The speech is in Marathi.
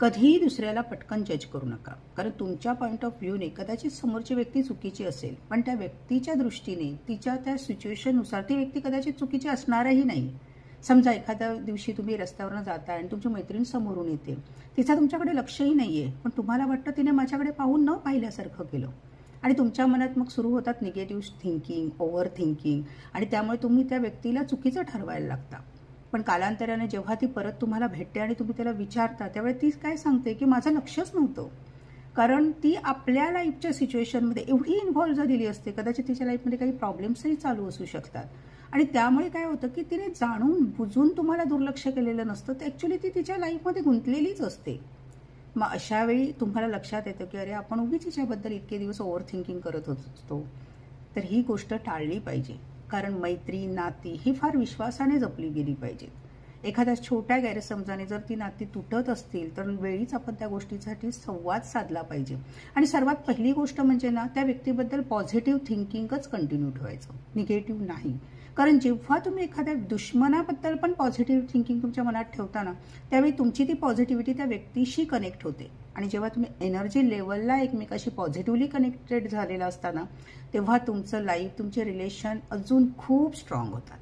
कधीही दुसऱ्याला पटकन जज करू नका, कारण तुमच्या पॉईंट ऑफ व्ह्यूने कदाचित समोरची व्यक्ती चुकीची असेल, पण त्या व्यक्तीच्या दृष्टीने तिच्या त्या सिच्युएशननुसार ती व्यक्ती कदाचित चुकीची असणारही नाही. समजा एखाद्या दिवशी तुम्ही रस्त्यावरनं जाता आणि तुमची मैत्रीण समोरून येते, तिचं तुमच्याकडे लक्षही नाहीये, पण तुम्हाला वाटतं तिने माझ्याकडे पाहून न पाहिल्यासारखं केलं आणि तुमच्या मनात मग सुरू होतात निगेटिव्ह थिंकिंग, ओव्हर थिंकिंग, आणि त्यामुळे तुम्ही त्या व्यक्तीला चुकीचं ठरवायला लागता. पण कालांतराने जेव्हा ती परत तुम्हाला भेटते आणि तुम्ही त्याला विचारता, त्यावेळी ती काय सांगते की माझं लक्षच नव्हतं, कारण ती आपल्या लाईफच्या सिच्युएशनमध्ये एवढी इन्व्हॉल्व्ह झालेली असते. कदाचित तिच्या लाईफमध्ये काही प्रॉब्लेम्सही चालू असू शकतात आणि त्यामुळे काय होतं की तिने जाणून बुजून तुम्हाला दुर्लक्ष केलेलं नसतं, तर ॲक्च्युली ती तिच्या लाईफमध्ये गुंतलेलीच असते. मग अशा वेळी तुम्हाला लक्षात येतं की अरे आपण उगीच तिच्याबद्दल इतके दिवस ओव्हर थिंकिंग करत असतो. तर ही गोष्ट टाळली पाहिजे, कारण मैत्री, नाती ही फार विश्वासाने जपली गेली पाहिजेत. एखाद्या छोट्या गैरसमजाने जर ती नाती तुटत असतील तर वेळीच आपण त्या गोष्टीसाठी संवाद साधला पाहिजे. आणि सर्वात पहिली गोष्ट म्हणजे ना, त्या व्यक्तीबद्दल पॉझिटिव्ह थिंकिंगच कंटिन्यू ठेवायचं, निगेटिव्ह नाही. कारण जेव्हा तुम्ही एखाद्या दुश्मनाबद्दल पण पॉझिटिव्ह थिंकिंग तुमच्या मनात ठेवता ना, त्यावेळी तुमची ती पॉझिटिव्हिटी त्या व्यक्तीशी कनेक्ट होते आणि जेव्हा तुम्ही एनर्जी लेवलला एकमेकाशी पॉझिटिव्हली कनेक्टेड झालेला असताना, तेव्हा तुमचं लाईफ, तुमचे रिलेशन अजून खूप स्ट्रॉंग होतात.